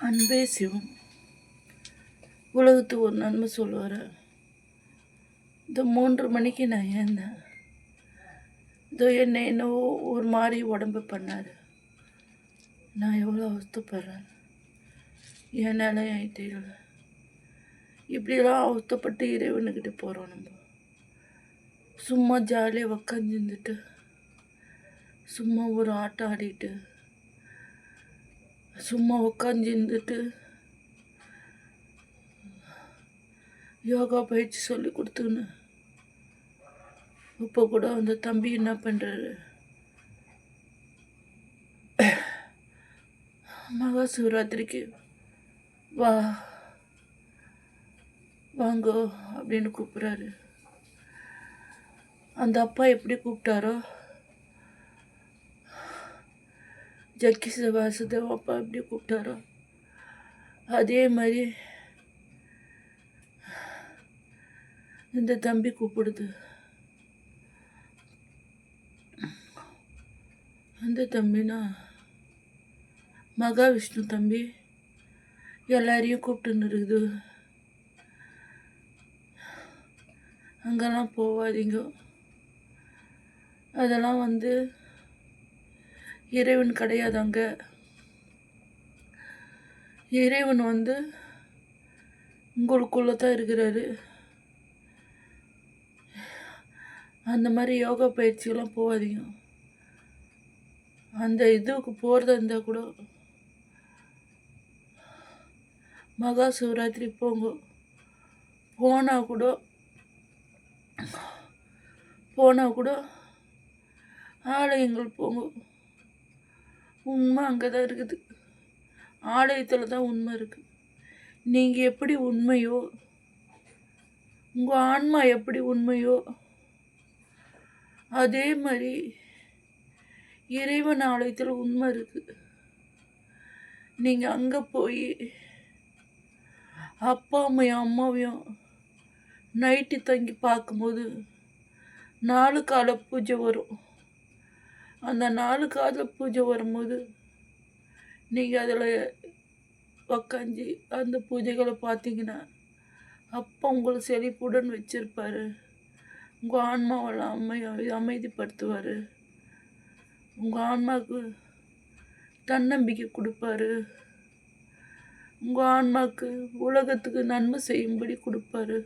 அன்பே சிவம். உலகத்துக்கு ஒரு நன்மை சொல்லுவார். இந்த 3 மணிக்கு நான் ஏந்தேன். இதோ என்னவோ ஒரு மாதிரி உடம்பு பண்ணார். நான் எவ்வளோ அவஸ்தைப்படுறேன். என் நிலை என் தெரியல. இப்படிலாம் அவஸ்தைப்பட்டு இறைவனுக்கிட்ட போகிறோம். நம்ம சும்மா ஜாலியாக உக்காந்துட்டு சும்மா ஒரு ஆட்டம் ஆடிட்டு சும்மா உக்காந்துட்டு யோகா பயிற்சி சொல்லி கொடுத்துன்னு இப்போ கூட அந்த தம்பி என்ன பண்ணுறாரு, மகா சிவராத்திரிக்கு வாங்கோ அப்படின்னு கூப்பிட்றாரு. அந்த அப்பா எப்படி கூப்பிட்டாரோ, ஜக்கி வாசுதேவ் அப்பா எப்படி கூப்பிட்டாரோ அதே மாதிரி இந்த தம்பி கூப்பிடுது. அந்த தம்பினா மகாவிஷ்ணு தம்பி எல்லாரையும் கூப்பிட்டுன்னு இருக்குது. அங்கெல்லாம் போகாதீங்க, அதெல்லாம் இறைவன் கிடையாது. அங்கே இறைவன் உங்களுக்குள்ளே தான் இருக்கிறாரு. அந்த மாதிரி யோகா பயிற்சியெல்லாம் போகாதீங்க. அந்த இதுக்கு போகிறதா இருந்தால் கூட மகா சிவராத்திரி போங்க. போனால் கூட ஆலயங்கள் போங்க. உண்மை அங்கே தான் இருக்குது. ஆலயத்தில் தான் உண்மை இருக்குது. நீங்கள் எப்படி உண்மையோ, உங்கள் ஆன்மா எப்படி உண்மையோ, அதே மாதிரி இறைவன் ஆலயத்தில் உண்மை இருக்குது. நீங்கள் அங்கே போய் அப்பாவையும் அம்மாவையும் நைட்டு தங்கி பார்க்கும்போது 4 கால பூஜை வரும். அந்த 4 கால பூஜை வரும்போது நீங்கள் அதில் உக்காஞ்சி அந்த பூஜைகளை பார்த்தீங்கன்னா அப்பா உங்களை செழிப்புடன் வச்சிருப்பாரு. உங்கள் ஆன்மாவெல்லாம் அமைதிப்படுத்துவார். உங்கள் ஆன்மாவுக்கு தன்னம்பிக்கை கொடுப்பாரு. உங்கள் ஆன்மாவுக்கு உலகத்துக்கு நன்மை செய்யும்படி கொடுப்பாரு.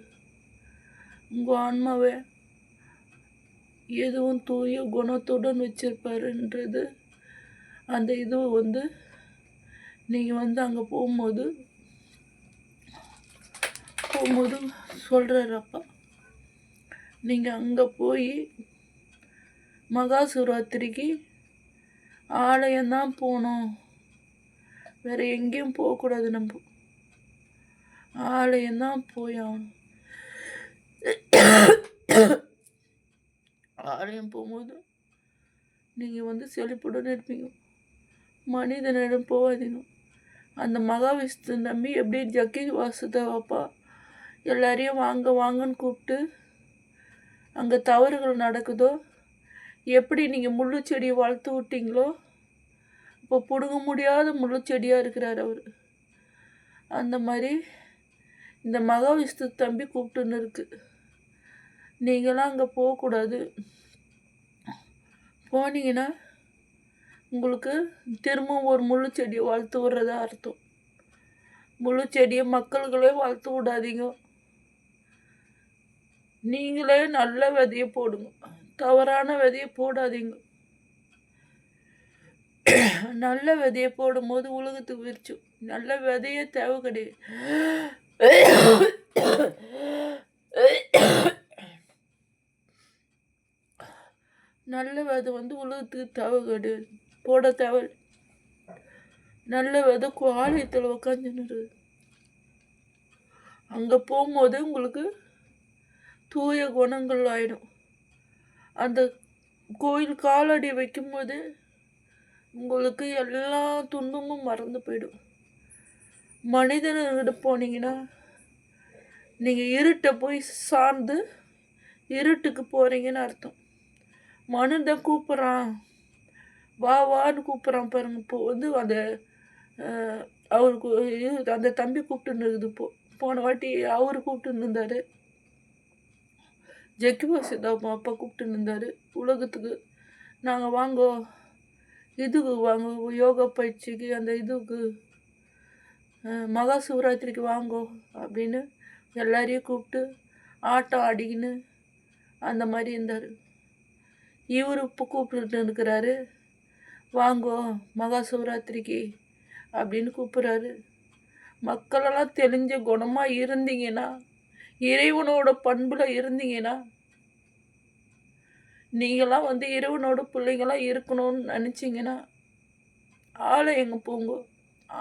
உங்கள் ஆன்மாவை எதுவும் தூய குணத்துடன் வச்சிருப்பாருன்றது அந்த இது நீங்கள் அங்கே போகும்போது சொல்கிறாரு அப்பா. நீங்கள் அங்கே போய் மகா சிவராத்திரிக்கு ஆலயம்தான் போகணும், வேறு எங்கேயும் போகக்கூடாது. நம்ம ஆலயம்தான் போய் ஆகணும். ஆலயம் போகும்போது நீங்கள் செழிப்புடன் இருப்பீங்க. மனிதனிடம் போகாதீங்க. அந்த மகாவிஷ்ணு நம்பி எப்படி ஜக்கி வாசுதேவப்பா எல்லாரையும் வாங்கன்னு கூப்பிட்டு அங்கே தவறுகள் நடக்குதோ, எப்படி நீங்கள் முள்ளு செடியை வளர்த்து விட்டீங்களோ, இப்போ பிடுங்க முடியாத முள்ளு செடியாக இருக்கிறார் அவர். அந்த மாதிரி இந்த மகாவிஷ்ணு தம்பி கூப்பிட்டுன்னு இருக்குது. நீங்களாம் அங்கே போகக்கூடாது. போனீங்கன்னா உங்களுக்கு திரும்பவும் ஒரு முள்ளு செடியை வளர்த்து விடுறதா அர்த்தம். முள்ளு செடியை மக்கள்களே வளர்த்து விடாதீங்க. நீங்களே நல்ல விதையை போடுங்க, தவறான விதையை போடாதீங்க. நல்ல விதையை போடும்போது உலகத்துக்கு விரிச்சோம். நல்ல விதையே தேவை கிடையாது. நல்ல விதை உலகத்துக்கு தேவை கிடையாது, போட தேவை. நல்ல விதை ஆலயத்தில் உக்காந்துன்னு அங்கே போகும்போது உங்களுக்கு தூய குணங்கள் ஆயிடும். அந்த கோயில் காலடி வைக்கும்போது உங்களுக்கு எல்லா துன்பமும் மறந்து போயிடும். மனிதர்கிட்ட போனீங்கன்னா நீங்கள் இருட்டை போய் சார்ந்து இருட்டுக்கு போகிறீங்கன்னு அர்த்தம். மனிதன் கூப்பிட்றான், வான்னு கூப்பிட்றான் பாருங்க. இப்போ அந்த அவருக்கு அந்த தம்பி கூப்பிட்டுன்னு இருக்குது. போன வாட்டி அவர் கூப்பிட்டுன்னு இருந்தார். ஜக்கிபா சித்தாப்பா அப்பா கூப்பிட்டுன்னு இருந்தார் உலகத்துக்கு. நாங்கள் வாங்கோ இதுக்கு வாங்க யோகா பயிற்சிக்கு, அந்த இதுக்கு மகா சிவராத்திரிக்கு வாங்கோ அப்படின்னு எல்லாரையும் கூப்பிட்டு ஆட்டம் ஆடிக்கின்னு அந்த மாதிரி இருந்தார். இவர் இப்போ கூப்பிட்டுட்டு இருக்கிறாரு, வாங்கோ மகா சிவராத்திரிக்கு அப்படின்னு கூப்பிட்றாரு. மக்களெல்லாம் தெளிஞ்ச குணமாக இருந்தீங்கன்னா, இறைவனோட பண்பில் இருந்தீங்கன்னா, நீங்களாம் வந்து இறைவனோட பிள்ளைங்களாம் இருக்கணும்னு நினச்சிங்கன்னா ஆலயங்க போங்க.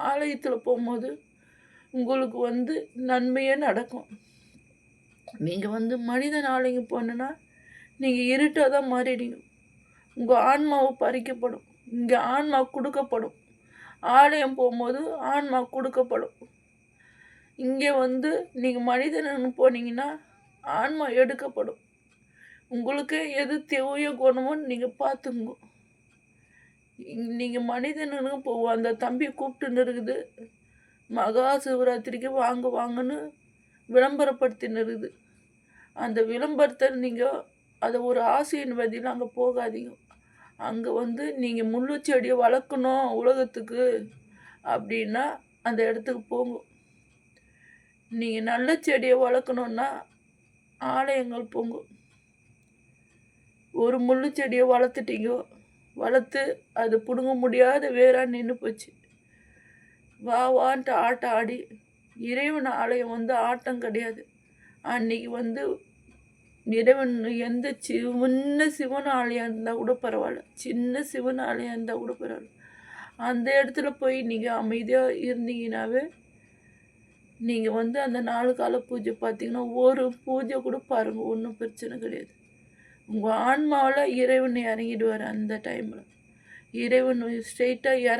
ஆலயத்தில் போகும்போது உங்களுக்கு வந்து நன்மையே நடக்கும். நீங்கள் வந்து மனிதன் ஆலயம் போனோன்னா நீங்கள் இருட்டாக தான் மாறிடுங்க. உங்கள் ஆன்மாவை பறிக்கப்படும். இங்கே ஆன்மா கொடுக்கப்படும். ஆலயம் போகும்போது ஆன்மா கொடுக்கப்படும். இங்கே வந்து நீங்கள் மனிதனு போனீங்கன்னா ஆன்மா எடுக்கப்படும். உங்களுக்கு எது தேவையோ குணமும் நீங்கள் பார்த்துங்க. நீங்கள் மனிதனுக்கு போவோம். அந்த தம்பி கூப்பிட்டுன்னு இருக்குது, மகா சிவராத்திரிக்கு வாங்க வாங்கன்னு விளம்பரப்படுத்தின்னு இருக்குது. அந்த விளம்பரத்தை நீங்கள் அதை ஒரு ஆசையின் பதில் அங்கே போகாதீங்க. அங்கே வந்து நீங்கள் முள்ளு செடியை வளர்க்கணும் உலகத்துக்கு அப்படின்னா அந்த இடத்துக்கு போங்க. நீங்கள் நல்ல செடியை வளர்க்கணுன்னா ஆலயங்கள் போங்க. ஒரு முள்ளு செடியை வளர்த்துட்டீங்க, வளர்த்து அது பிடுங்க முடியாத வேறாக நின்று போச்சு. வான்ட்டு ஆட்டம் ஆடி, இறைவன் ஆலயம் வந்து ஆட்டம் கிடையாது. அன்னைக்கு வந்து இறைவன் எந்த சின்ன சிவன் ஆலயம் இருந்தால் கூட பரவாயில்ல, சின்ன சிவன் ஆலயம் இருந்தால் கூட பரவாயில்ல, அந்த இடத்துல போய் நீங்கள் அமைதியாக இருந்தீங்கன்னாவே நீங்கள் வந்து அந்த 4 கால பூஜை பார்த்தீங்கன்னா ஒரு பூஜை கூட பாருங்கள், ஒன்றும் பிரச்சனை கிடையாது. உங்கள் ஆன்மாவில் இறைவன் இறங்கிடுவார். அந்த டைமில் இறைவன் ஸ்ட்ரெயிட்டாக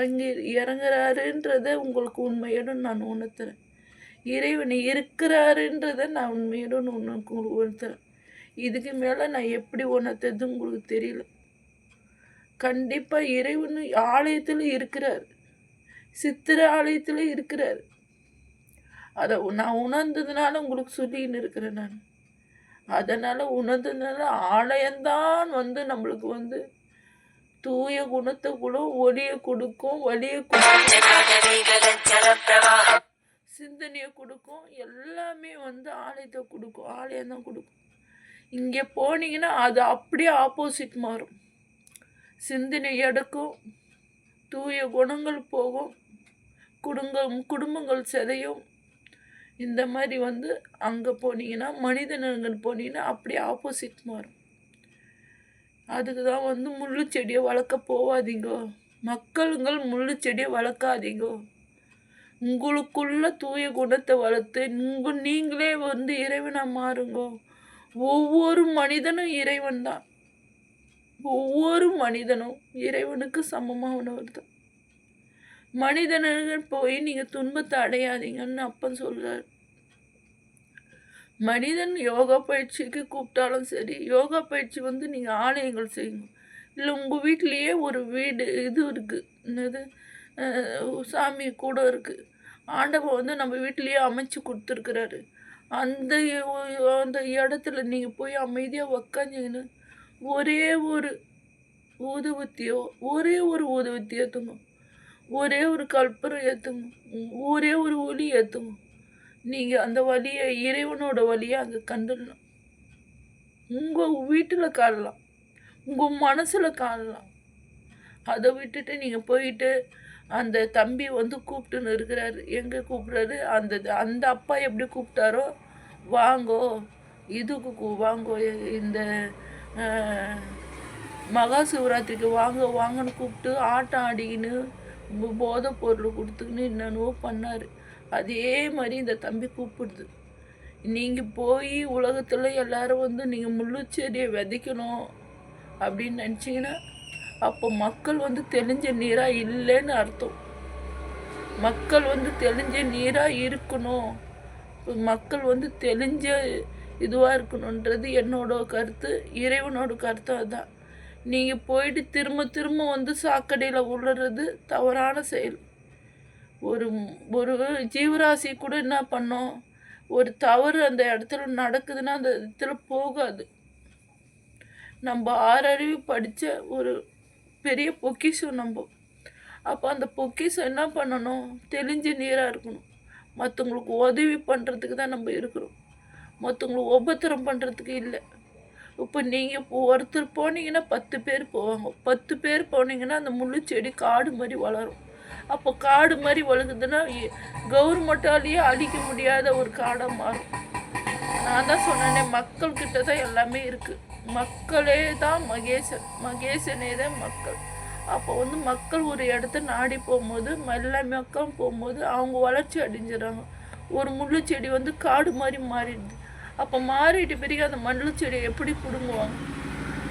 இறங்குறாருன்றதை உங்களுக்கு உண்மையோடு நான் உணர்த்துறேன். இறைவன் இருக்கிறாருன்றதை நான் உண்மையோடு உங்களுக்கு உணர்த்துறேன். இதுக்கு மேலே நான் எப்படி உணர்த்தது உங்களுக்கு தெரியல. கண்டிப்பாக இறைவன் ஆலயத்தில் இருக்கிறார், சித்திர ஆலயத்தில் இருக்கிறார். அதை நான் உணர்ந்ததுனால உங்களுக்கு சொல்லின்னு இருக்கிறேன். நான் அதனால் உணர்ந்ததுனால ஆலயம்தான் வந்து நம்மளுக்கு வந்து தூய குணத்தை கூட ஒளியை கொடுக்கும், வழியை கொடுக்கும், சிந்தனையை கொடுக்கும், எல்லாமே வந்து ஆலயத்தை கொடுக்கும். ஆலயம்தான் கொடுக்கும். இங்கே போனீங்கன்னா அது அப்படியே ஆப்போசிட் மாறும். சிந்தனை எடுக்கும், தூய குணங்கள் போகும், குடும்பங்கள் சிதையும். இந்த மாதிரி வந்து அங்கே போனீங்கன்னா மனிதனங்கள் போனீங்கன்னா அப்படியே ஆப்போசிட் மாறும். அதுக்கு தான் வந்து முள்ளு செடியை வளர்க்க போகாதீங்கோ. மக்களுங்கள் முள்ளு செடியை வளர்க்காதீங்கோ. உங்களுக்குள்ள தூய குணத்தை வளர்த்து நீங்களே வந்து இறைவனாக மாறுங்கோ. ஒவ்வொரு மனிதனும் இறைவன் தான். ஒவ்வொரு மனிதனும் இறைவனுக்கு சமமானவர் தான். மனிதர்கள் போய் நீங்கள் துன்பத்தை அடையாதீங்கன்னு அப்பன் சொல்கிறார். மனிதன் யோகா பயிற்சிக்கு கூப்பிட்டாலும் சரி, யோகா பயிற்சி வந்து நீங்கள் ஆலயங்கள் செய்யுங்க. இல்லை உங்கள் வீட்லேயே ஒரு வீடு இது இருக்குது, என்னது சாமி கூட இருக்குது. ஆண்டவன் வந்து நம்ம வீட்லேயே அமைச்சு கொடுத்துருக்குறாரு. அந்த அந்த இடத்துல நீங்கள் போய் அமைதியாக உக்காஞ்சிங்கன்னு ஒரே ஒரு ஊதுவத்தியோ ஏற்றுங்க, ஒரே ஒரு கற்பூரம் ஏற்றுங்க, ஒரே ஒரு ஒளி ஏற்றுங்க. நீங்கள் அந்த வழியை, இறைவனோட வழியை அங்கே கண்டுடலாம். உங்கள் வீட்டில் காணலாம், உங்கள் மனசில் காணலாம். அதை விட்டுட்டு நீங்கள் போயிட்டு அந்த தம்பி வந்து கூப்பிட்டுன்னு இருக்கிறாரு. எங்கே கூப்பிட்றாரு? அந்த அப்பா எப்படி கூப்பிட்டாரோ, வாங்கோ இதுக்கு வாங்கோ, இந்த மகா சிவராத்திரிக்கு வாங்கன்னு கூப்பிட்டு ஆட்டம் ஆடிக்கின்னு போதை பொருள் கொடுத்துக்கின்னு என்னென்னவோ பண்ணார். அதே மாதிரி இந்த தம்பி கூப்பிடுது. நீங்கள் போய் உலகத்தில் எல்லாரும் வந்து நீங்கள் முள்ளு செடியை விதைக்கணும் அப்படின்னு நினச்சிங்கன்னா அப்போ மக்கள் வந்து தெளிஞ்ச நீராக இல்லைன்னு அர்த்தம். மக்கள் வந்து தெளிஞ்ச நீராக இருக்கணும், மக்கள் வந்து தெளிஞ்ச இதுவாக இருக்கணுன்றது என்னோட கருத்து, இறைவனோட கருத்து. அதுதான். நீங்கள் போயிட்டு திரும்ப வந்து சாக்கடையில் விழுறது தவறான செயல். ஒரு ஒரு ஜீவராசி கூட என்ன பண்ணோம், ஒரு தவறு அந்த இடத்துல நடக்குதுன்னா அந்த இடத்துல போகாது. நம்ம ஆறறிவு படித்த ஒரு பெரிய பொக்கிஷம் நம்ம. அப்போ அந்த பொக்கிஷம் என்ன பண்ணணும், தெளிஞ்ச நீராக இருக்கணும். மற்றவங்களுக்கு உதவி பண்ணுறதுக்கு தான் நம்ம இருக்கிறோம், மற்றவங்களுக்கு உபத்திரம் பண்ணுறதுக்கு இல்லை. இப்போ நீங்கள் இப்போ ஒருத்தர் போனீங்கன்னா 10 பேர் போவாங்க, 10 பேர் போனீங்கன்னா அந்த முள்ளு செடி காடு மாதிரி வளரும். அப்போ காடு மாதிரி வளருதுன்னா கவர்மெண்ட்டாலேயே அழிக்க முடியாத ஒரு காடாக மாறும். நான் தான் சொன்னேனே, மக்கள்கிட்ட தான் எல்லாமே இருக்குது. மக்களே தான் மகேசனே தான் மக்கள். அப்போ வந்து மக்கள் ஒரு இடத்த நாடி போகும்போது, எல்லா மக்களும் போகும்போது அவங்க வளர்ச்சி அடைஞ்சிடறாங்க. ஒரு முள்ளு செடி வந்து காடு மாதிரி மாறிடுது. அப்போ மாறிட்டு பிறகு அந்த முள்ளு செடியை எப்படி பிடுங்குவாங்க?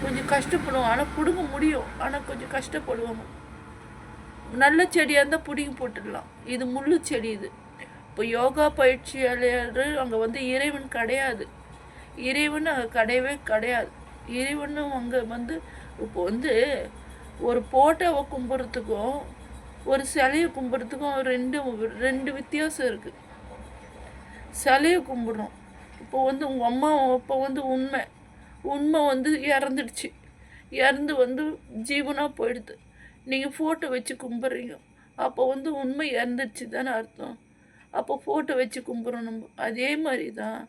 கொஞ்சம் கஷ்டப்படுவாங்க. ஆனால் பிடுங்க முடியும், ஆனால் கொஞ்சம் கஷ்டப்படுவாங்க. நல்ல செடியாக இருந்தால் பிடுங்கி போட்டுடலாம். இது முள்ளு செடி. இது இப்போ யோகா பயிற்சியாளர் அங்கே வந்து இறைவன் கிடையாது. இறைவன் அங்கே கிடையவே கிடையாது. இறைவன் அங்கே வந்து இப்போ வந்து ஒரு போட்டோவை கும்பிட்றதுக்கும் ஒரு சிலையை கும்பிட்றதுக்கும் ரெண்டு வித்தியாசம் இருக்குது. சிலையை கும்பிட்றோம். இப்போ வந்து உங்கள் அம்மா அப்போ வந்து உண்மை வந்து இறந்துடுச்சு, இறந்து வந்து ஜீவனாக போயிடுது. நீங்கள் ஃபோட்டோ வச்சு கும்பிட்றீங்க, அப்போ வந்து உண்மை இறந்துடுச்சு தானே அர்த்தம். அப்போ ஃபோட்டோ வச்சு கும்பிட்றோம் நம்ம. அதே மாதிரி தான்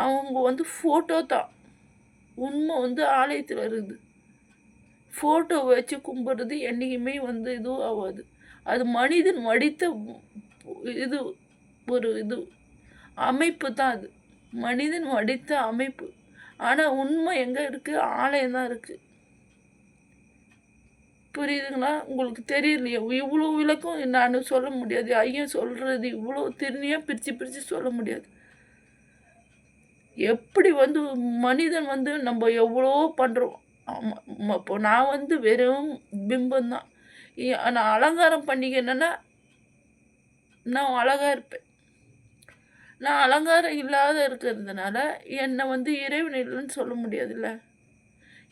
அவங்க வந்து ஃபோட்டோ தான், உண்மை வந்து ஆலயத்தில் இருக்குது. ஃபோட்டோ வச்சு கும்பிட்றது என்றைக்குமே வந்து இதுவும் ஆகாது. அது மனிதன் வடித்த இது ஒரு அமைப்பு தான். அது மனிதன் வடித்த அமைப்பு. ஆனால் உண்மை எங்கே இருக்குது? ஆலயம் தான் இருக்குது. புரியுதுங்களா? உங்களுக்கு தெரியலையா? இவ்வளோ விளக்கம் நான் சொல்ல முடியாது. ஐயன் சொல்கிறது இவ்வளோ திருநியாக பிரித்து சொல்ல முடியாது. எப்படி வந்து மனிதன் வந்து நம்ம எவ்வளோ பண்ணுறோம். ஆமாம், இப்போ நான் வந்து வெறும் பிம்பம்தான். நான் அலங்காரம் பண்ணிக்கினேன்னா நான் அழகாக இருப்பேன். நான் அலங்காரம் இல்லாத இருக்கிறதுனால என்னை வந்து இறைவன் இல்லைன்னு சொல்ல முடியாதுல்ல.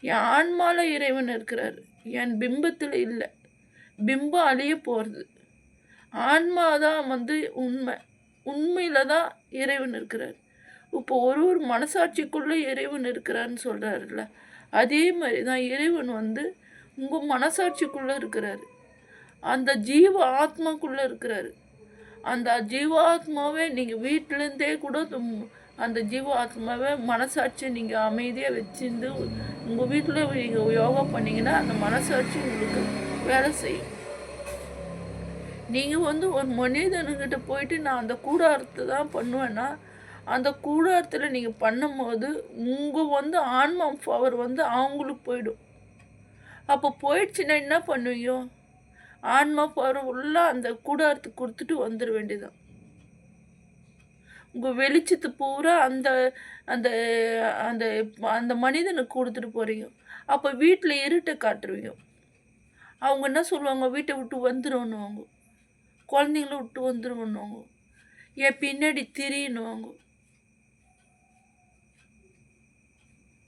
என் ஆன்மாவில் இறைவன் இருக்கிறாரு, என் பிம்பத்தில் இல்லை. பிம்பம் அழிய போகிறது. ஆன்மா தான் வந்து உண்மையில் தான் இறைவன் இருக்கிறார். இப்போ ஒரு மனசாட்சிக்குள்ளே இறைவன் இருக்கிறாருன்னு சொல்கிறாருல்ல, அதே மாதிரி தான் இறைவன் வந்து உங்கள் மனசாட்சிக்குள்ளே இருக்கிறாரு. அந்த ஜீவ ஆத்மாக்குள்ளே இருக்கிறாரு. அந்த ஜீவாத்மாவே நீங்கள் வீட்டிலேருந்தே கூட அந்த ஜீவாத்மாவை மனசாட்சியை நீங்கள் அமைதியாக வச்சுருந்து உங்கள் வீட்டில் நீங்கள் யோகா பண்ணிங்கன்னா அந்த மனசாட்சி உங்களுக்கு வேலை செய்யும். நீங்கள் வந்து ஒரு மனிதனுக்கிட்ட போயிட்டு நான் அந்த கூடாரத்தை தான் பண்ணுவேன்னா, அந்த கூடாரத்தில் நீங்கள் பண்ணும்போது உங்கள் வந்து ஆன்மா பவர் வந்து அவங்களுக்கு போயிடும். அப்போ போயிடுச்சுன்னா என்ன பண்ணுவீங்க? ஆன்மா பவர் ஃபுல்லாக அந்த கூடாரத்துக்கு கொடுத்துட்டு வந்துட வேண்டியதான். உங்கள் வெளிச்சத்து பூரா அந்த அந்த அந்த அந்த மனிதனுக்கு கொடுத்துட்டு போகிறீங்க. அப்போ வீட்டில் இருட்டை காட்டுருவீங்க. அவங்க என்ன சொல்லுவாங்க? வீட்டை விட்டு வந்துடும்னுவாங்க, குழந்தைங்கள விட்டு வந்துடுவோன்னுவாங்க, என் பின்னாடி திரின்னுவாங்க.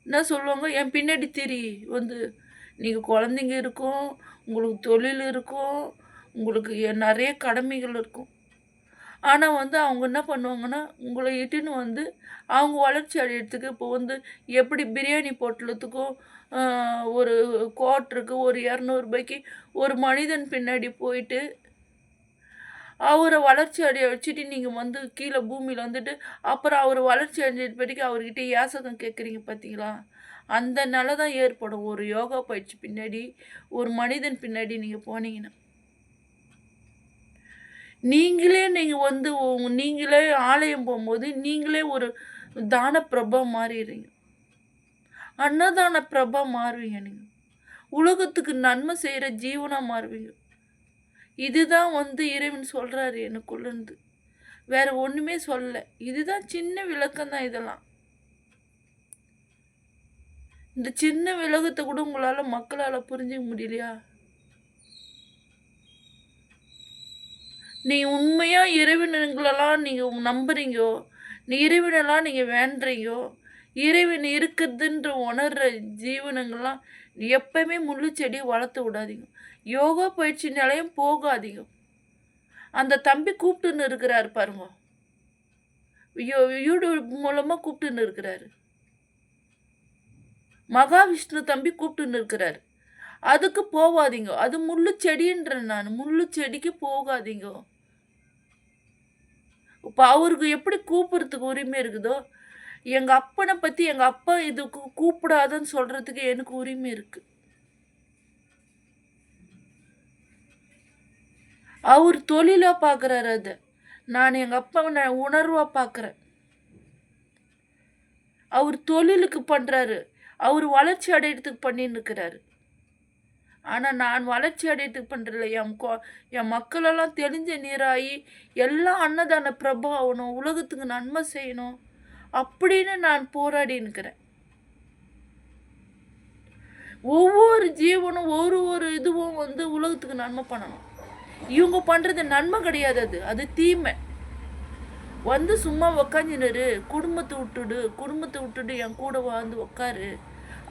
என்ன சொல்லுவாங்க? என் பின்னாடி திரி வந்து நீங்கள் குழந்தைங்க இருக்கும், உங்களுக்கு தொழில் இருக்கும், உங்களுக்கு நிறைய கடமைகள் இருக்கும். ஆனால் வந்து அவங்க என்ன பண்ணுவாங்கன்னா, உங்களை இட்டுன்னு வந்து அவங்க வளர்ச்சி அடையிறதுக்கு இப்போ வந்து எப்படி பிரியாணி பொட்டலத்துக்கும் ஒரு குவார்ட்டருக்கு ஒரு 200 ஒரு மனிதன் பின்னாடி போயிட்டு அவரை வளர்ச்சி அடைய வச்சுட்டு நீங்கள் வந்து கீழே பூமியில் வந்துட்டு அப்புறம் அவர் வளர்ச்சி அடைஞ்ச பிறகு அவர்கிட்ட யாசகம் கேட்குறீங்க பார்த்தீங்களா? அந்த நிலை தான் ஏற்படும் ஒரு யோகா பயிற்சி பின்னாடி, ஒரு மனிதன் பின்னாடி நீங்கள் போனீங்கன்னா. நீங்கள் வந்து நீங்களே ஆலயம் போகும்போது நீங்களே ஒரு தான பிரபா மாறிடுறீங்க, அன்னதான பிரபா மாறுவீங்க. நீங்கள் உலகத்துக்கு நன்மை செய்கிற ஜீவனாக மாறுவீங்க. இதுதான் வந்து இறைவன் சொல்கிறாரு எனக்குள்ளேருந்து, வேற ஒன்றுமே சொல்லலை. இதுதான் சின்ன விளக்கம் தான். இதெல்லாம் இந்த சின்ன விளக்கத்தை கூட உங்களால் மக்களால் புரிஞ்சிக்க முடியலையா? நீங்கள் உண்மையாக இறைவனுங்களெல்லாம் நீங்கள் நம்புறீங்கோ, இறைவனெல்லாம் நீங்கள் வேண்டுறீங்கோ, இறைவன் இருக்குதுன்ற உணர்கிற ஜீவனங்கள்லாம் எப்பவுமே முள்ளு செடியை வளர்த்து விடாதீங்க. யோகா பயிற்சி நிலையம் போகாதீங்க. அந்த தம்பி கூப்பிட்டுன்னு இருக்கிறாரு பாருங்க, யூடியூப் மூலமாக கூப்பிட்டுன்னு இருக்கிறாரு. மகாவிஷ்ணு தம்பி கூப்பிட்டுன்னு இருக்கிறாரு. அதுக்கு போகாதீங்க. அது முள்ளு செடின்றேன் நான். முள்ளு செடிக்கு போகாதீங்க. இப்போ அவருக்கு எப்படி கூப்பிட்றதுக்கு உரிமை இருக்குதோ, எங்கள் அப்பனை பற்றி எங்கள் அப்பா இதுக்கு கூப்பிடாதன்னு சொல்கிறதுக்கு எனக்கு உரிமை இருக்குது. அவர் தொழிலாக பார்க்குறாரு. அதை நான் எங்கள் அப்பாவை நான் உணர்வாக பார்க்குறேன். அவர் தொழிலுக்கு பண்ணுறாரு. அவர் வளர்ச்சி அடையிறதுக்கு பண்ணின்னு இருக்கிறாரு. ஆனால் நான் வளர்ச்சி அடையிறதுக்கு பண்ணுறதில்ல. என் மக்களெல்லாம் தெளிஞ்ச நீராகி எல்லாம் அன்னதான பிரபு ஆகணும், உலகத்துக்கு நன்மை செய்யணும் அப்படின்னு நான் போராடி இருக்கிறேன். ஒவ்வொரு ஜீவனும் ஒரு இதுவும் வந்து உலகத்துக்கு நன்மை பண்ணணும். இவங்க பண்ணுறது நன்மை கிடையாது, அது தீமை. வந்து சும்மா உக்காஞ்சினரு, குடும்பத்தை விட்டுடு என் கூட வந்து உக்காரு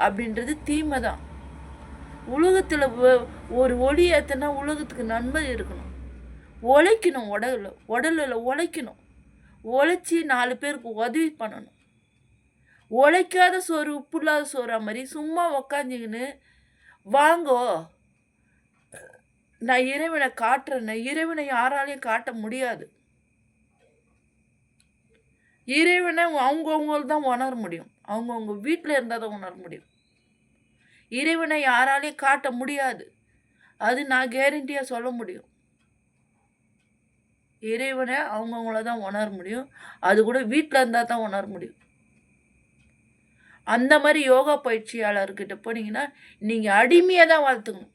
அப்படின்றது தீமை தான். உலகத்தில் ஒரு ஒளி ஏற்றினா உலகத்துக்கு நன்மை இருக்கணும். உழைக்கணும், உடலில் உழைக்கணும். உழைச்சி 4 பேருக்கு உதவி பண்ணணும். உழைக்காத சோறு உப்பு இல்லாத சோறா மாதிரி சும்மா உக்காஞ்சிக்கின்னு வாங்கோ நான் இறைவனை காட்டுறேன்னு, இறைவனை யாராலையும் காட்ட முடியாது. இறைவனை அவங்கவுங்களுக்கு தான் உணர முடியும். அவங்கவுங்க வீட்டில் இருந்தால் தான் உணர முடியும். இறைவனை யாராலையும் காட்ட முடியாது. அது நான் கேரண்டியாக சொல்ல முடியும். இறைவனை அவங்கவுங்கள தான் உணர முடியும். அது கூட வீட்டில் இருந்தால் தான் உணர முடியும். அந்த மாதிரி யோகா பயிற்சியாளர்கிட்ட போனீங்கன்னா நீங்கள் அடிமையாக தான் வளர்த்துக்கணும்.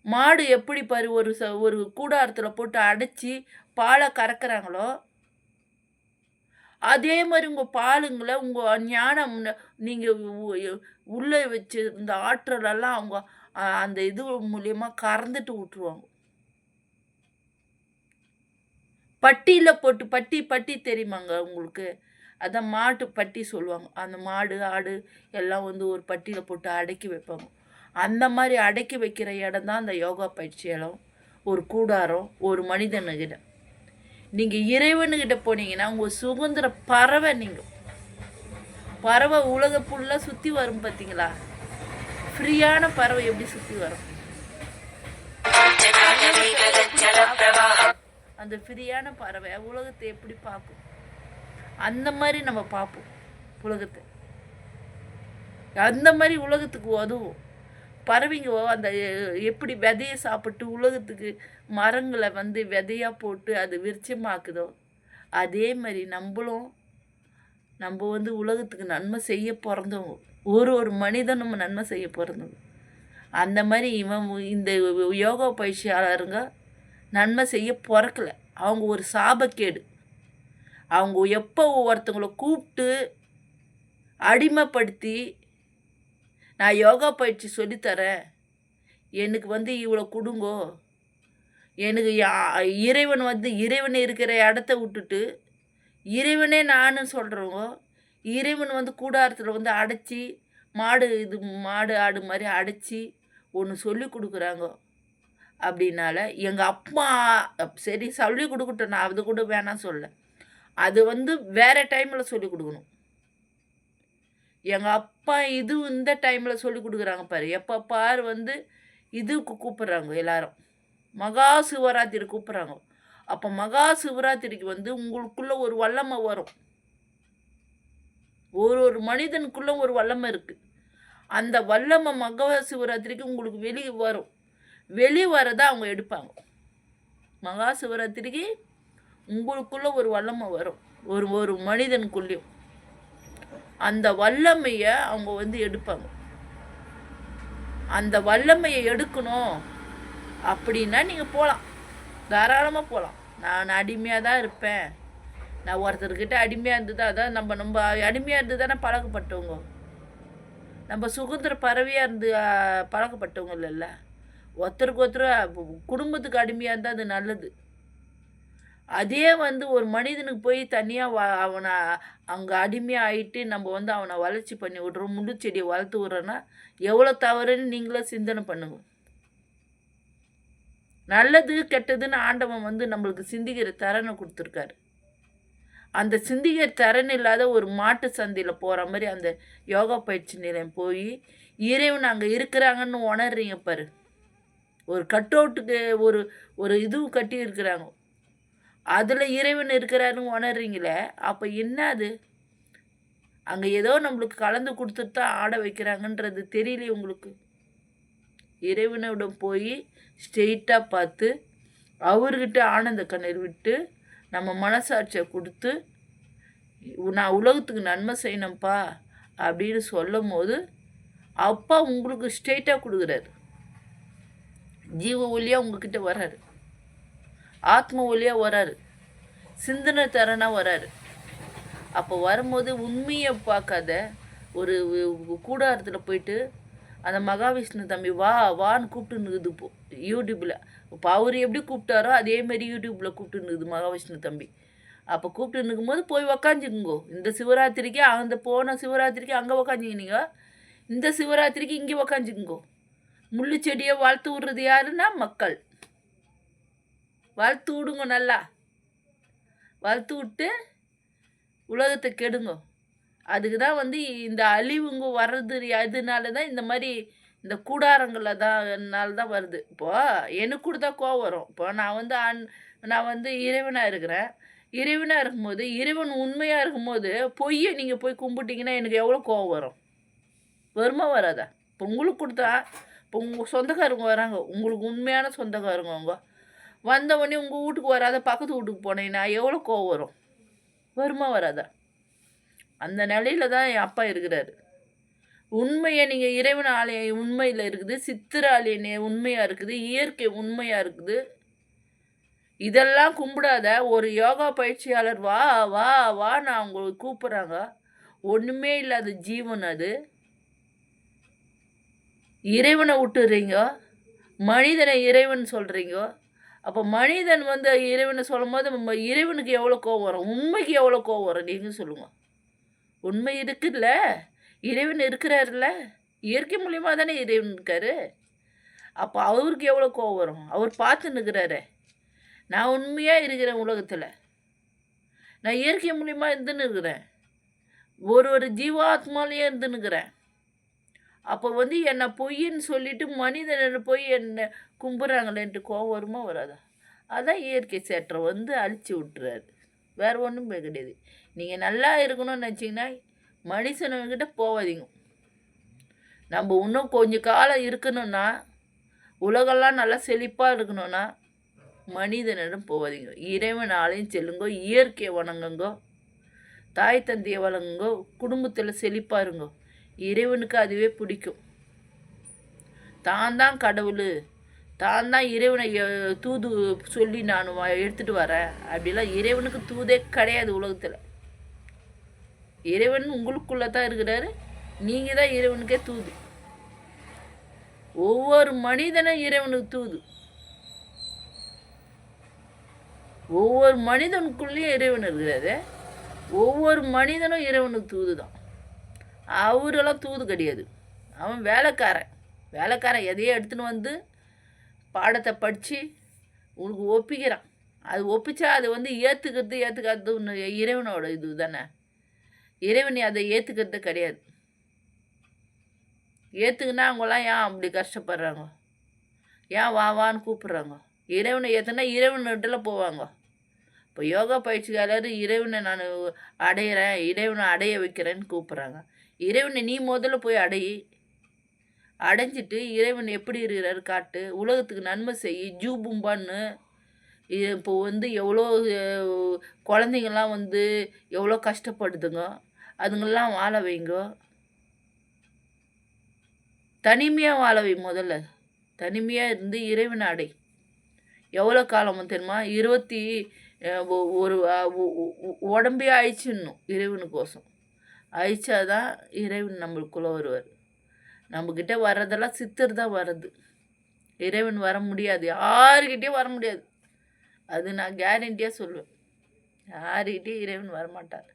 மாடு எப்படி பாரு ஒரு கூடாரத்தில் போட்டு அடைச்சி பாலை கறக்குறாங்களோ, அதே மாதிரி உங்கள் பாலுங்களை உங்கள் ஞானம் நீங்கள் உள்ளே வச்சிருந்த ஆற்றலெல்லாம் அவங்க அந்த இது மூலியமாக கறந்துட்டு விட்டுருவாங்க. பட்டியில் போட்டு பட்டி தெரியுமாங்க உங்களுக்கு? அதான் மாட்டு பட்டி சொல்லுவாங்க. அந்த மாடு ஆடு எல்லாம் வந்து ஒரு பட்டியில் போட்டு அடக்கி வைப்பாங்க. அந்த மாதிரி அடக்கி வைக்கிற இடம் தான் அந்த யோகா பயிற்சி இடம், ஒரு கூடாரம், ஒரு மனிதனுக்கிட்ட. நீங்கள் இறைவனுக்கிட்ட போனீங்கன்னா உங்கள் சுதந்திர பறவை. நீங்கள் பறவை உலக ஃபுல்லாக சுற்றி வரும் பார்த்தீங்களா? ஃப்ரீயான பறவை எப்படி சுற்றி வரும்? அந்த ஃப்ரீயான பறவை உலகத்தை எப்படி பார்க்கும்? அந்த மாதிரி நம்ம பார்ப்போம் உலகத்தை. அந்த மாதிரி உலகத்துக்கு உதவும் பறவைங்க. அந்த எப்படி விதையை சாப்பிட்டு உலகத்துக்கு மரங்களை வந்து விதையாக போட்டு அது விருட்சமாக்குதோ, அதே மாதிரி நம்ம வந்து உலகத்துக்கு நன்மை செய்ய பிறந்தவங்க. ஒரு மனிதனும் நன்மை செய்ய பிறந்தவங்க. அந்த மாதிரி இந்த யோகா பயிற்சியாளருங்க நன்மை செய்ய பிறக்கலை. அவங்க ஒரு சாபக்கேடு. அவங்க எப்போ ஒருத்தவங்களை கூப்பிட்டு அடிமைப்படுத்தி நான் யோகா பயிற்சி சொல்லித்தரேன், எனக்கு வந்து இவ்வளோ கொடுங்கோ, எனக்கு இறைவன் வந்து இறைவன் இருக்கிற இடத்த விட்டுட்டு இறைவனே நானு சொல்கிறவங்க, இறைவன் வந்து கூடாரத்தில் வந்து அடைச்சி மாடு ஆடு மாதிரி அடைச்சி ஒன்று சொல்லி கொடுக்குறாங்க. அப்படின்னால எங்கள் அப்பா சரி சொல்லி கொடுக்கட்டும், நான் அது கூட வேணாம் சொல்ல. அது வந்து வேறு டைமில் சொல்லி கொடுக்கணும். எங்கள் அப்பா இந்த டைமில் சொல்லி கொடுக்குறாங்க பாரு. எப்போ பாரு வந்து இதுக்கு கூப்பிட்றாங்க எல்லாரும், மகா சிவராத்திரி கூப்பிட்றாங்க. அப்போ மகா சிவராத்திரிக்கு வந்து உங்களுக்குள்ளே ஒரு வல்லமை வரும். ஒரு மனிதனுக்குள்ளே ஒரு வல்லமை இருக்குது. அந்த வல்லமை மகா சிவராத்திரிக்கு உங்களுக்கு வெளியே வரும். வெளியே வரதை அவங்க எடுப்பாங்க. மகா சிவராத்திரிக்கு உங்களுக்குள்ளே ஒரு வல்லமை வரும், ஒரு மனிதனுக்குள்ளேயும். அந்த வல்லமையை அவங்க வந்து எடுப்பாங்க. அந்த வல்லமையை எடுக்கணும் அப்படின்னா நீங்கள் போகலாம், தாராளமாக போகலாம். நான் அடிமையாக தான் இருப்பேன், நான் ஒருத்தர்கிட்ட அடிமையாக இருந்து தான், அதான் நம்ம அடிமையாக இருந்து தானே பழக்கப்பட்டவங்க. நம்ம சுதந்திர பறவையாக இருந்து பழக்கப்பட்டவங்க இல்லைல்ல. ஒருத்தருக்கு ஒருத்தர் குடும்பத்துக்கு அடிமையாக இருந்தால் அது நல்லது. அதே வந்து ஒரு மனிதனுக்கு போய் தனியாக அவனை அங்கே அடிமையாக ஆகிட்டு நம்ம வந்து அவனை வளர்ச்சி பண்ணி விட்றோம், முள்ளு செடியை வளர்த்து விட்றோன்னா எவ்வளோ தவறுன்னு நீங்களே சிந்தனை பண்ணுங்க. நல்லது கெட்டதுன்னு ஆண்டவன் வந்து நம்மளுக்கு சிந்திக்கிற திறனை கொடுத்துருக்காரு. அந்த சிந்திக்கிற திறன் இல்லாத ஒரு மாட்டு சந்தையில் போகிற மாதிரி அந்த யோகா பயிற்சி நிலையம் போய் இறைவன் அங்கே இருக்கிறாங்கன்னு உணர்றீங்க பாரு. ஒரு கட் அவுட்டுக்கு ஒரு ஒரு இதுவும் கட்டி இருக்கிறாங்க, அதில் இறைவன் இருக்கிறாருன்னு உணர்றீங்களே, அப்போ என்ன அது? அங்கே ஏதோ நம்மளுக்கு கலந்து கொடுத்துட்டு தான் ஆட வைக்கிறாங்கன்றது தெரியலையே உங்களுக்கு? இறைவனிடம் போய் ஸ்ட்ரெயிட்டாக பார்த்து அவர்கிட்ட ஆனந்த கண்ணீர் விட்டு நம்ம மனசாட்சியை கொடுத்து நான் உலகத்துக்கு நன்மை செய்யணும்ப்பா அப்படின்னு சொல்லும் போது அப்பா உங்களுக்கு ஸ்ட்ரெயிட்டாக கொடுக்குறாரு. ஜீவ ஒளியாக உங்ககிட்ட வராரு, ஆத்ம ஒளியாக வராரு, சிந்தனை தரனாக வராரு. அப்போ வரும்போது உண்மையை பார்க்காத ஒரு கூடாரத்தில் போயிட்டு அந்த மகாவிஷ்ணு தம்பி வா வான்னு கூப்பிட்டுன்னுக்குது இப்போ யூடியூப்பில். இப்போ அவர் எப்படி கூப்பிட்டாரோ அதேமாரி யூடியூப்பில் கூப்பிட்டுன்னுக்குது மகாவிஷ்ணு தம்பி. அப்போ கூப்பிட்டு நிற்கும்போது போய் உக்காஞ்சிக்குங்கோ. இந்த சிவராத்திரிக்கு அந்த போன சிவராத்திரிக்கு அங்கே உக்காஞ்சிக்கினீங்க, இந்த சிவராத்திரிக்கு இங்கே உக்காஞ்சிக்குங்கோ. முள்ளு செடியை வளர்த்து விடுறது யாருன்னா மக்கள். வளர்த்து விடுங்க, நல்லா வளர்த்து விட்டு உலகத்தை கெடுங்க. அதுக்கு தான் வந்து இந்த அழிவுங்க வர்றது எதுனால தான் இந்த மாதிரி இந்த கூடாரங்களில் தான் வருது. இப்போது எனக்கு கூட தான் கோவம் வரும். இப்போ நான் வந்து இறைவனாக இருக்கிறேன். இறைவனாக இருக்கும்போது இறைவன் உண்மையாக இருக்கும்போது பொய்யை நீங்கள் போய் கும்பிட்டிங்கன்னா எனக்கு எவ்வளோ கோவம் வரும்? வருமா வராதா? இப்போ உங்களுக்கு கொடுத்தா இப்போ உங்கள் சொந்தக்காரங்க வராங்க, உங்களுக்கு உண்மையான சொந்தக்காரங்க அவங்க வந்தவொடனே உங்கள் வீட்டுக்கு வராத பக்கத்து வீட்டுக்கு போனீங்கன்னா எவ்வளோ கோவம் வரும்? வருமா வராதா? அந்த நிலையில தான் என் அப்பா இருக்கிறாரு. உண்மையை நீங்கள் இறைவன் ஆலயம் உண்மையில் இருக்குது, சித்திர ஆலயம் உண்மையாக இருக்குது, இயற்கை உண்மையாக இருக்குது. இதெல்லாம் கும்பிடாத ஒரு யோகா பயிற்சியாளர் வா வா வா நான் உங்களுக்கு கூப்பிட்றாங்க. ஒன்றுமே இல்லாத ஜீவன் அது. இறைவனை விட்டுறீங்க, மனிதனை இறைவன் சொல்கிறீங்க. அப்போ மனிதன் வந்து இறைவனை சொல்லும் போது இறைவனுக்கு எவ்வளோ கோவம் வரும்? உண்மைக்கு எவ்வளோ கோவம் வரும்? நீங்கள் சொல்லுங்கள். உண்மை இருக்குல்ல, இறைவன் இருக்கிறாருல்ல, இயற்கை மூலியமாக தானே இறைவன் இருக்காரு. அப்போ அவருக்கு எவ்வளோ கோவம் வரும்? அவர் பார்த்துன்னு இருக்கிறாரு. நான் உண்மையாக இருக்கிறேன் உலகத்தில், நான் இயற்கை மூலியமாக இருந்துன்னு இருக்கிறேன், ஒரு ஜீவாத்மாலேயே இருந்துன்னு இருக்கிறேன். அப்போ வந்து என்னை பொய்ன்னு சொல்லிட்டு மனிதனை போய் என்னை கும்பிட்றாங்களேன்ட்டு கோவம் வருமா வராதா? அதான் இயற்கை சேற்றம் வந்து அழிச்சு விட்டுறாரு, வேறு ஒன்றும் கிடையாது. நீங்கள் நல்லா இருக்கணும்னு நினச்சிங்கன்னா மனுஷனுக்கிட்ட போகாதீங்க. நம்ம இன்னும் கொஞ்சம் காலம் இருக்கணும்னா, உலகெல்லாம் நல்லா செழிப்பாக இருக்கணும்னா மனிதனிடம் போகாதீங்க. இறைவனாலையும் செல்லுங்கோ, இயற்கையை வணங்குங்கோ, தாய் தந்தையை வணங்குங்கோ, குடும்பத்தில் செழிப்பாக இருங்கோ. இறைவனுக்கு அதுவே பிடிக்கும். தான் கடவுள், தான் இறைவனை தூது சொல்லி நான் எடுத்துகிட்டு வரேன் அப்படிலாம் இறைவனுக்கு தூதே கிடையாது உலகத்தில். இறைவன் உங்களுக்குள்ளே தான் இருக்கிறாரு, நீங்கள் தான் இறைவனுக்கே தூது. ஒவ்வொரு மனிதனும் இறைவனுக்கு தூது. ஒவ்வொரு மனிதனுக்குள்ளேயும் இறைவன் இருக்கிறாரு. ஒவ்வொரு மனிதனும் இறைவனுக்கு தூது தான். அவரெல்லாம் தூது கிடையாது. அவன் வேலைக்காரன் எதையோ எடுத்துன்னு வந்து பாடத்தை படித்து உனக்கு ஒப்பிக்கிறான். அது ஒப்பிச்சா அதை வந்து ஏற்றுக்காது இறைவனோட இது தானே. இறைவன் அதை ஏற்றுக்கிறது கிடையாது. ஏற்றுக்குன்னா அவங்களாம் ஏன் அப்படி கஷ்டப்படுறாங்க? ஏன் வான்னு கூப்பிட்றாங்க? இறைவனை ஏற்றுனா இறைவன்கிட்டலாம் போவாங்க. இப்போ யோகா பயிற்சியாளர் இறைவனை நான் அடையிறேன், இறைவனை அடைய வைக்கிறேன்னு கூப்பிட்றாங்க. இறைவனை நீ முதல்ல போய் அடைஞ்சிட்டு இறைவன் எப்படி இருக்கிறாரு காட்டு, உலகத்துக்கு நன்மை செய், ஜூபும்பான்னு. இப்போ வந்து எவ்வளோ குழந்தைங்கள்லாம் வந்து எவ்வளோ கஷ்டப்படுதுங்க, அதுங்கெல்லாம் வாழ வைங்க. தனிமையாக வாழ வை. முதல்ல தனிமையாக இருந்து இறைவனை அடை. எவ்வளோ காலமும் தெரியுமா? ஒரு உடம்பே அழிச்சிடணும் இறைவனுக்கோசம். அழிச்சாதான் இறைவன் நம்மளுக்குள்ளே வருவார். நம்மக்கிட்ட வர்றதெல்லாம் சித்தர் தான் வர்றது. இறைவன் வர முடியாது, யாருக்கிட்டேயும் வர முடியாது. அது நான் கேரண்டியாக சொல்லுவேன். யாருக்கிட்டேயும் இறைவன் வரமாட்டார்.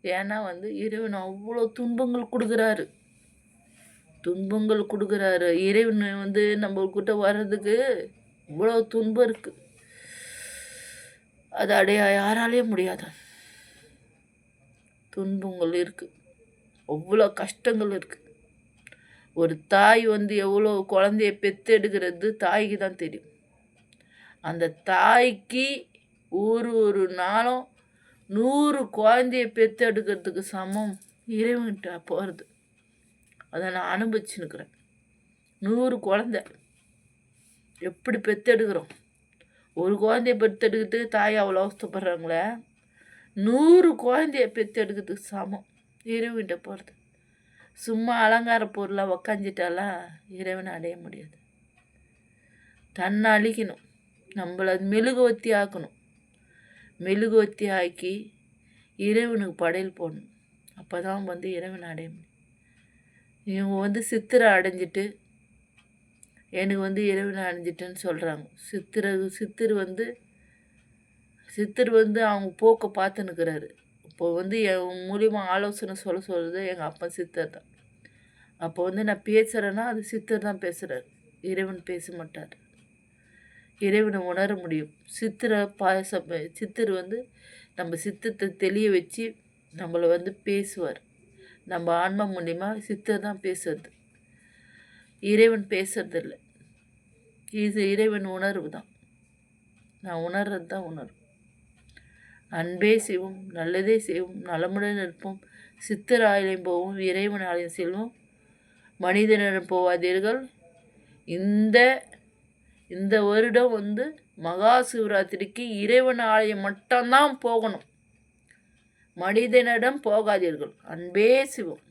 ஏன்னா வந்து இறைவன் அவ்வளோ துன்பங்கள் கொடுக்குறாரு. துன்பங்கள் கொடுக்குறாரு. இறைவன் வந்து நம்மக்கிட்ட வர்றதுக்கு இவ்வளோ துன்பம் இருக்குது. அது அடைய யாராலேயும் முடியாது. துன்பங்கள் இருக்குது, அவ்வளோ கஷ்டங்கள் இருக்குது. ஒரு தாய் வந்து எவ்வளோ குழந்தைய பெற்றெடுக்கிறது தாய்க்கு தான் தெரியும். அந்த தாய்க்கு ஒரு நாளும் 100 குழந்தைய பெற்றெடுக்கிறதுக்கு சமம் இறைவன்கிட்ட போகிறது. அதை நான் அனுபவிச்சுன்னுக்கிறேன். 100 குழந்தை எப்படி பெற்றெடுக்கிறோம். ஒரு குழந்தைய பெற்றெடுக்கிறதுக்கு தாய் அவ்வளோ அவஸ்தப்படுறாங்களே, 100 குழந்தைய பெற்றெடுக்கிறதுக்கு சமம் இறைவன்கிட்ட போகிறது. சும்மா அலங்கார பொருளாக உக்காஞ்சிட்டாலாம் இறைவனை அடைய முடியாது. தன்னை அழிக்கணும், நம்மளை மெழுகுவத்தி ஆக்கணும். மெழுகுவத்தி ஆக்கி இறைவனுக்கு படையல் போடணும். அப்போ தான் வந்து இறைவனை அடைய முடியும். இவங்க வந்து சித்திரை அடைஞ்சிட்டு எனக்கு வந்து இறைவனை அடைஞ்சிட்டேன்னு சொல்கிறாங்க. சித்தர் வந்து அவங்க போக்கை பார்த்துன்னுக்கிறாரு. இப்போ வந்து என் மூலியமாக ஆலோசனை சொல்கிறது எங்கள் அப்பா சித்தர் தான். அப்போ வந்து நான் பேசுகிறேன்னா அது சித்தர் தான் பேசுகிறார், இறைவன் பேச மாட்டார். இறைவனை உணர முடியும். சித்தர் வந்து நம்ம சித்தத்தை தெளிய வச்சு நம்மளை வந்து பேசுவார். நம்ம ஆன்மா மூலிமா சித்தர் தான் பேசுறது, இறைவன் பேசுறது இல்லை. இது இறைவன் உணர்வு தான். நான் உணர்றது தான் உணர்வு. அன்பே செய்வோம், நல்லதே செய்வோம், நலமுடன் இருப்போம், சித்தர் ஆலயம் போவோம், இறைவன் ஆலயம் செல்வோம், மனிதனிடம் போவாதீர்கள். இந்த வருடம் வந்து மகா சிவராத்திரிக்கு இறைவன் ஆலயம் மட்டும்தான் போகணும். மனிதனிடம் போகாதீர்கள். அன்பே சிவம்.